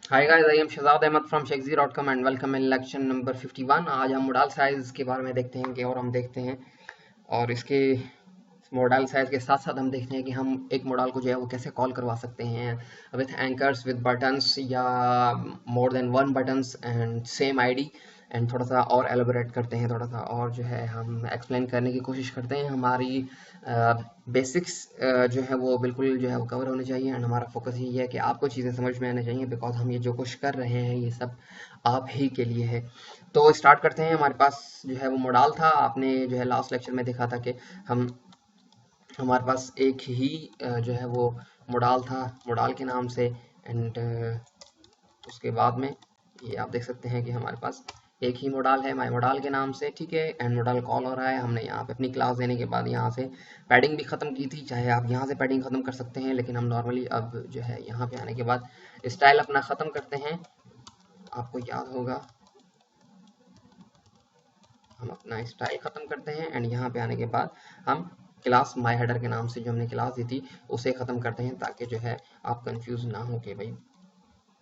Hi guys, I am Shahzad Ahmed from shakespeare.com and welcome in lecture number 51। आज हम model size के बारे में देखते हैं कि और हम देखते हैं और इसके मॉडल साइज के साथ साथ हम देखते हैं कि हम एक मॉडल को जो है वो कैसे कॉल करवा सकते हैं विथ एंकर्स विद बटन्स या more than one buttons and same ID. And थोड़ा सा और एलोबरेट करते हैं, थोड़ा सा और जो है हम एक्सप्लेन करने की कोशिश करते हैं। हमारी बेसिक्स जो है वो बिल्कुल जो है वो कवर होने चाहिए एंड हमारा फोकस यही है कि आपको चीज़ें समझ में आनी चाहिए, बिकॉज हम ये जो कुछ कर रहे हैं ये सब आप ही के लिए है। तो स्टार्ट करते हैं। हमारे पास जो है वो मॉडल था, आपने जो है लास्ट लेक्चर में देखा था कि हम हमारे पास एक ही जो है वो मॉडल था, मॉडल के नाम से। एंड उसके बाद में ये आप देख सकते हैं कि हमारे पास एक ही मॉडल है माई मॉडल के नाम से, ठीक है। एंड मॉडल कॉल हो रहा है, हमने यहाँ पे अपनी क्लास देने के बाद यहाँ से पैडिंग भी ख़त्म की थी। चाहे आप यहाँ से पैडिंग ख़त्म कर सकते हैं, लेकिन हम नॉर्मली अब जो है यहाँ पे आने के बाद स्टाइल अपना ख़त्म करते हैं। आपको याद होगा हम अपना स्टाइल ख़त्म करते हैं एंड यहाँ पे आने के बाद हम क्लास माई हेडर के नाम से जो हमने क्लास दी थी उसे ख़त्म करते हैं, ताकि जो है आप कंफ्यूज ना हो कि भाई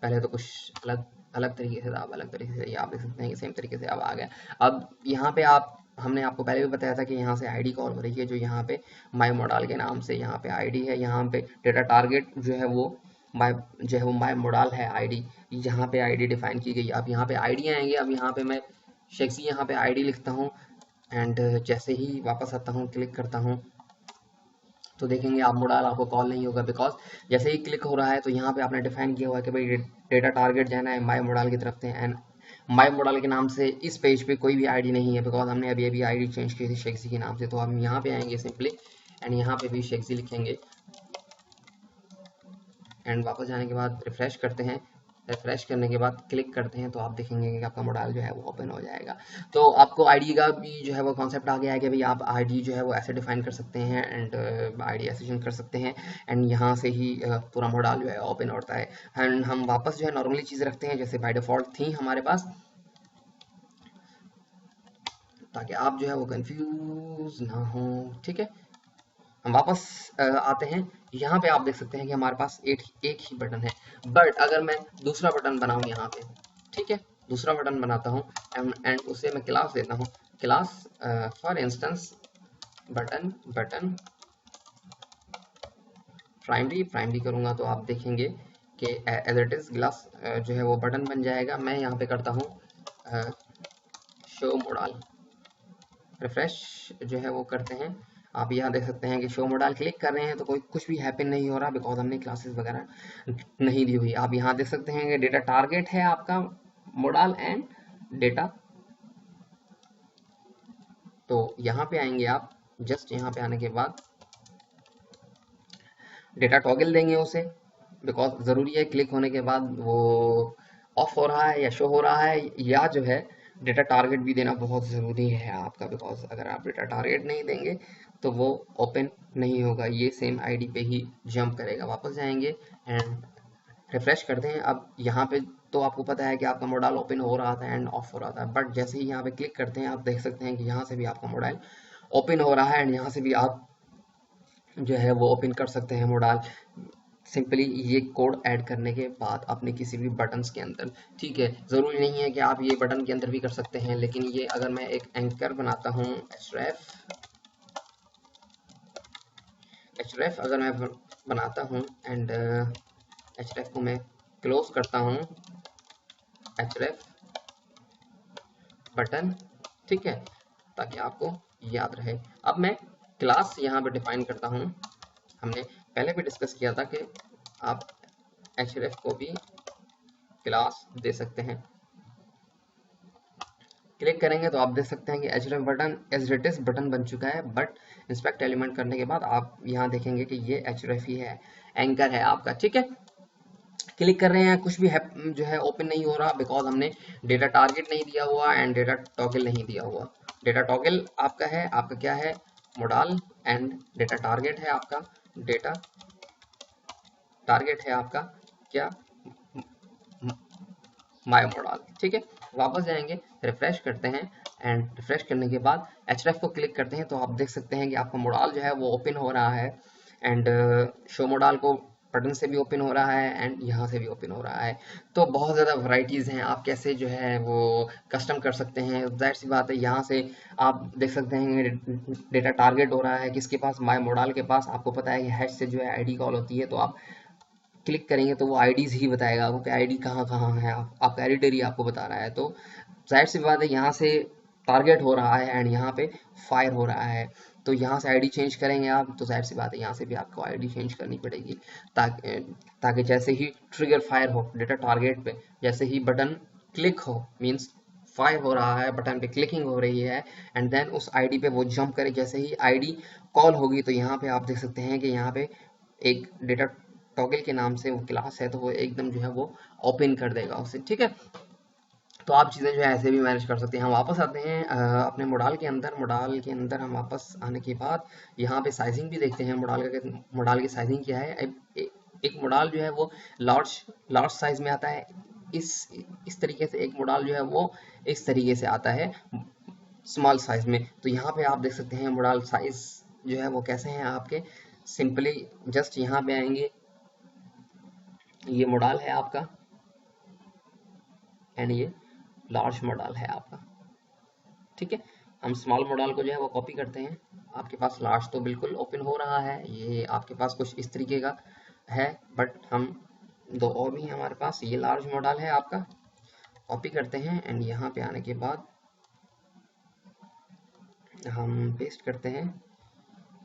पहले तो कुछ अलग अलग तरीके से था, अब अलग तरीके से। ये आप देख सकते हैं कि सेम तरीके से अब आ गया। अब यहाँ पे आप हमने आपको पहले भी बताया था कि यहाँ से आईडी कॉल हो रही है, जो यहाँ पे माई मॉडल के नाम से यहाँ पे आईडी है। यहाँ पे डेटा टारगेट जो है वो माई जो है वो माई मॉडल है आईडी, यहाँ पे आईडी डिफाइन की गई। अब यहाँ पे आईडी आएंगे। अब यहाँ पे मैं शेक्सी यहाँ पे आईडी लिखता हूँ एंड जैसे ही वापस आता हूँ क्लिक करता हूँ तो देखेंगे आप मॉडल आपको कॉल नहीं होगा, बिकॉज जैसे ही क्लिक हो रहा है तो यहाँ पे आपने डिफाइन किया हुआ है कि भाई डेटा टारगेट जाना है माई मॉडल की तरफ से। एंड माई मॉडल के नाम से इस पेज पे कोई भी आईडी नहीं है, बिकॉज हमने अभी अभी आईडी चेंज की थी शेक्सी के नाम से। तो हम यहाँ पे आएंगे सिंपली एंड यहाँ पे भी शेक्सी लिखेंगे एंड वापस जाने के बाद रिफ्रेश करते हैं। रिफ्रेश करने के बाद क्लिक करते हैं तो आप देखेंगे कि आपका मॉडल जो है वो ओपन हो जाएगा। तो आपको आईडी का भी जो है वो कॉन्सेप्ट आ गया है कि भाई आप आईडी जो है वो ऐसे डिफाइन कर सकते हैं एंड आईडी ऐसे चेंज कर सकते हैं एंड यहाँ से ही पूरा मॉडल जो है ओपन होता है। एंड हम वापस जो है नॉर्मली चीज़ें रखते हैं जैसे बाय डिफॉल्ट थी हमारे पास, ताकि आप जो है वो कंफ्यूज ना हो, ठीक है। हम वापस आते हैं। यहाँ पे आप देख सकते हैं कि हमारे पास एक ही बटन है, बट अगर मैं दूसरा बटन बनाऊँ यहाँ पे, ठीक है, दूसरा बटन बनाता हूँ एंड उसे मैं क्लास देता हूँ। Class for instance button button primary primary करूँगा तो आप देखेंगे कि एज इट इज़ ग्लास जो है वो बटन बन जाएगा। मैं यहाँ पे करता हूँ शो मॉडल, रिफ्रेश जो है वो करते हैं। आप यहाँ देख सकते हैं कि शो मॉडल क्लिक कर रहे हैं तो कोई कुछ भी हैपन नहीं हो रहा, बिकॉज हमने क्लासेस वगैरह नहीं दी हुई। आप यहाँ देख सकते हैं कि डेटा टारगेट है आपका मॉडल एंड डेटा। तो यहाँ पे आएंगे आप, जस्ट यहाँ पे आने के बाद डेटा टॉगल देंगे उसे, बिकॉज ज़रूरी है क्लिक होने के बाद वो ऑफ हो रहा है या शो हो रहा है, या जो है डेटा टारगेट भी देना बहुत ज़रूरी है आपका, बिकॉज अगर आप डेटा टारगेट नहीं देंगे तो वो ओपन नहीं होगा, ये सेम आईडी पे ही जंप करेगा। वापस जाएंगे एंड रिफ्रेश करते हैं। अब यहाँ पे तो आपको पता है कि आपका मॉडल ओपन हो रहा था एंड ऑफ हो रहा था, बट जैसे ही यहाँ पे क्लिक करते हैं आप देख सकते हैं कि यहाँ से भी आपका मॉडल ओपन हो रहा है एंड यहाँ से भी आप जो है वो ओपन कर सकते हैं मॉडल, सिंपली ये कोड ऐड करने के बाद अपने किसी भी बटन्स के अंदर, ठीक है। ज़रूरी नहीं है कि आप ये बटन के अंदर भी कर सकते हैं, लेकिन ये अगर मैं एक एंकर बनाता हूँ एचरेफ अगर मैं बनाता हूँ एंड एचरेफ को मैं क्लोज करता हूँ, एचरेफ बटन, ठीक है, ताकि आपको याद रहे। अब मैं क्लास यहाँ पे डिफाइन करता हूँ। हमने पहले भी डिस्कस किया था कि आप एचरेफ को भी क्लास दे सकते हैं। क्लिक करेंगे तो आप देख सकते हैं कि एचरेफ बटन एजरेटिस बटन बन चुका है, बट इंस्पेक्ट एलिमेंट करने के बाद आप यहाँ देखेंगे कि ये एचरेफ ही है, एंकर है आपका, ठीक है। क्लिक कर रहे हैं, कुछ भी है जो है ओपन नहीं हो रहा, बिकॉज हमने डेटा टारगेट नहीं दिया हुआ एंड डेटा टॉगल नहीं दिया हुआ। डेटा टॉगल आपका है, आपका क्या है, मॉडल, एंड डेटा टारगेट है आपका, डेटा टारगेट है आपका क्या, माय मॉडल, ठीक है। वापस जाएंगे, रिफ्रेश करते हैं एंड रिफ्रेश करने के बाद एचरेफ को क्लिक करते हैं तो आप देख सकते हैं कि आपका मॉडल जो है वो ओपन हो रहा है एंड शो मॉडल को बटन से भी ओपन हो रहा है एंड यहाँ से भी ओपन हो रहा है। तो बहुत ज़्यादा वैरायटीज़ हैं, आप कैसे जो है वो कस्टम कर सकते हैं। जाहिर सी बात है, यहाँ से आप देख सकते हैं डेटा टारगेट हो रहा है किसके पास, माय मोडाल के पास। आपको पता है कि हैश से जो है आईडी कॉल होती है, तो आप क्लिक करेंगे तो वो आईडीज ही बताएगा आपको कि आईडी कहाँ कहाँ है, आपका एडिटर ही आपको बता रहा है। तो जाहिर सी बात है, यहाँ से टारगेट हो रहा है एंड यहाँ पे फायर हो रहा है। तो यहाँ से आईडी चेंज करेंगे आप, तो जाहिर सी बात है यहाँ से भी आपको आईडी चेंज करनी पड़ेगी, ताकि ताकि जैसे ही ट्रिगर फायर हो डेटा टारगेट पे, जैसे ही बटन क्लिक हो, मीन्स फायर हो रहा है, बटन पे क्लिकिंग हो रही है एंड देन उस आईडी पे वो जंप करे। जैसे ही आईडी कॉल होगी तो यहाँ पे आप देख सकते हैं कि यहाँ पे एक डेटा टॉगल के नाम से वो क्लास है, तो वो एकदम जो है वो ओपन कर देगा उसे, ठीक है। तो आप चीज़ें जो है ऐसे भी मैनेज कर सकते हैं। हम वापस आते हैं अपने मोडाल के अंदर। मोडाल के अंदर हम वापस आने के बाद यहाँ पे साइजिंग भी देखते हैं मोडाल की साइजिंग क्या है। एक मोडाल जो है वो लार्ज साइज में आता है, इस तरीके से। एक मोडाल जो है वो इस तरीके से आता है स्मॉल साइज में। तो यहाँ पे आप देख सकते हैं मोडाल साइज जो है वो कैसे हैं आपके। सिंपली जस्ट यहाँ पे आएंगे, ये मोडाल है आपका एंड ये लार्ज मॉडल है आपका, ठीक है। हम स्मॉल मॉडल को जो है वो कॉपी करते हैं। आपके पास लार्ज तो बिल्कुल ओपन हो रहा है, ये आपके पास कुछ इस तरीके का है, बट हम दो और भी हैं हमारे पास। ये लार्ज मॉडल है आपका, कॉपी करते हैं एंड यहाँ पे आने के बाद हम पेस्ट करते हैं।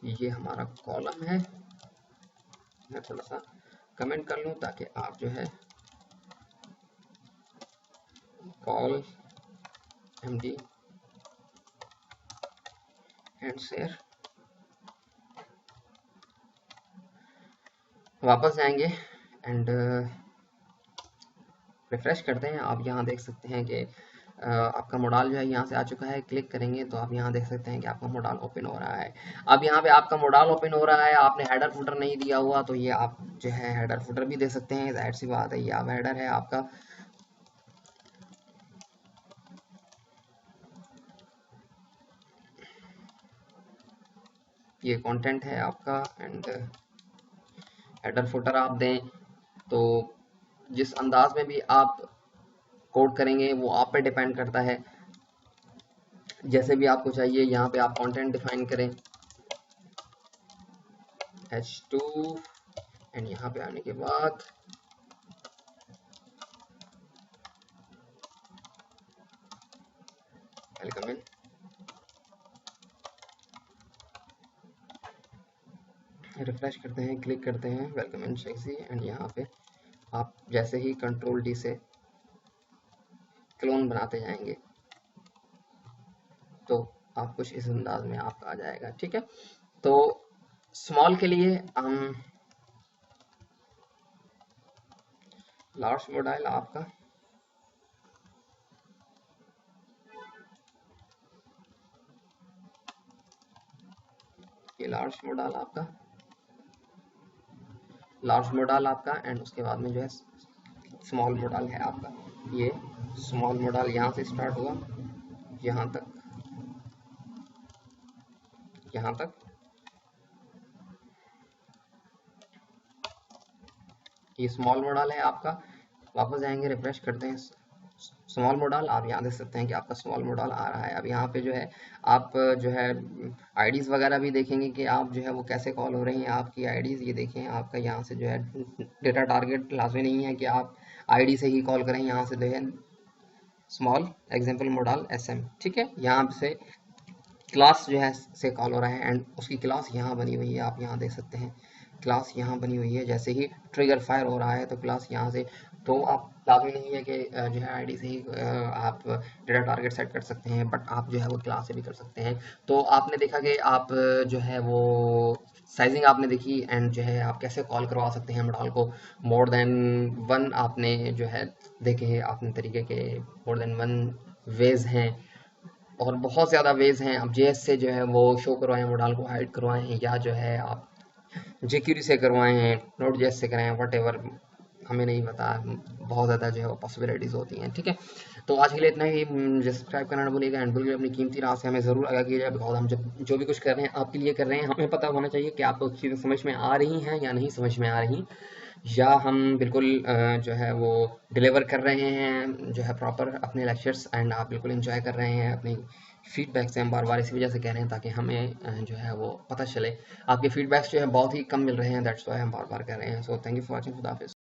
ये हमारा कॉलम है, मैं थोड़ा सा कमेंट कर लूँ ताकि आप जो है कॉल md एंड शेयर। वापस जाएंगे एंड रिफ्रेश करते हैं। आप यहाँ देख सकते हैं कि आपका मोडाल जो है यहाँ से आ चुका है। क्लिक करेंगे तो आप यहाँ देख सकते हैं कि आपका मोडाल ओपन हो रहा है। अब यहाँ पे आपका मोडाल ओपन हो रहा है, आपने हेडर फुटर नहीं दिया हुआ, तो ये आप जो है हेडर फुटर भी दे सकते हैं। जाहिर सी बात है, ये आप हेडर है आपका। ये कंटेंट है आपका एंड हेडर फुटर आप दें, तो जिस अंदाज में भी आप कोड करेंगे वो आप पे डिपेंड करता है। जैसे भी आपको चाहिए, यहाँ पे आप कंटेंट डिफाइन करें h2 एंड यहाँ पे आने के बाद वेलकम इन। रिफ्रेश करते हैं, क्लिक करते हैं वेलकम इन शेक्सी एंड यहाँ पे आप जैसे ही कंट्रोल डी से क्लोन बनाते जाएंगे तो आप कुछ इस अंदाज में आपका आ जाएगा, ठीक है। तो स्मॉल के लिए हम लार्ज मॉडल आपका ये लार्ज मॉडल आपका एंड उसके बाद में जो है स्मॉल मॉडल है आपका। ये स्मॉल मॉडल यहाँ से स्टार्ट हुआ यहाँ तक, ये स्मॉल मॉडल है आपका। वापस जाएंगे, रिफ्रेश करते हैं स्मॉल मॉडल। आप यहाँ देख सकते हैं कि आपका स्मॉल मॉडल आ रहा है। अब यहाँ पे जो है आप जो है आईडीज वगैरह भी देखेंगे कि आप जो है वो कैसे कॉल हो रही हैं आपकी आईडीज। ये देखें, आपका यहाँ से जो है डेटा टारगेट लाजमी नहीं है कि आप आईडी से ही कॉल करें। यहाँ से जो है स्मॉल एग्जाम्पल मॉडल SM, ठीक है। यहाँ से क्लास जो है से कॉल हो रहा है एंड उसकी क्लास यहाँ बनी हुई है। आप यहाँ देख सकते हैं क्लास यहाँ बनी हुई है। जैसे ही ट्रिगर फायर हो रहा है तो क्लास यहाँ से, तो आप लाजमी नहीं है कि जो है आईडी से ही आप डेटा टारगेट सेट कर सकते हैं, बट आप जो है वो क्लास से भी कर सकते हैं। तो आपने देखा कि आप जो है वो साइजिंग आपने देखी एंड जो है आप कैसे कॉल करवा सकते हैं मॉडल को। मोर देन वन आपने जो है देखे आपने तरीके के, मोर देन वन वेज हैं और बहुत ज़्यादा वेज हैं। आप JS से जो है वो शो करवाएं, मॉडल को हाइड करवाएं, या जो है आप jQuery से करवाएं हैं, Node.js से कराएं, वट हमें नहीं पता। बहुत ज़्यादा जो है वो पॉसिबिलिटीज़ होती हैं, ठीक है। तो आज के लिए इतना ही। मुझे सब्सक्राइब करना ना भूलिएगा एंड भूलिए अपनी कीमती राय से हमें ज़रूर आगाह कीजिएगा, बिकॉज हम जो भी कुछ कर रहे हैं आपके लिए कर रहे हैं। हमें पता होना चाहिए कि आपको चीज़ें समझ में आ रही हैं या नहीं समझ में आ रही। या हम बिल्कुल जो है वो डिलीवर कर रहे हैं जो है प्रॉपर अपने लेक्चर्स, एंड आप बिल्कुल एंजॉय कर रहे हैं अपनी फीडबैक से। हम बार बार इसी वजह से कह रहे हैं ताकि हमें जो है वो पता चले। आपके फीडबैक्स जो है बहुत ही कम मिल रहे हैं, दैट्स वाई हम बार बार कह रहे हैं। So thank you for watching, खुदा हाफिज़।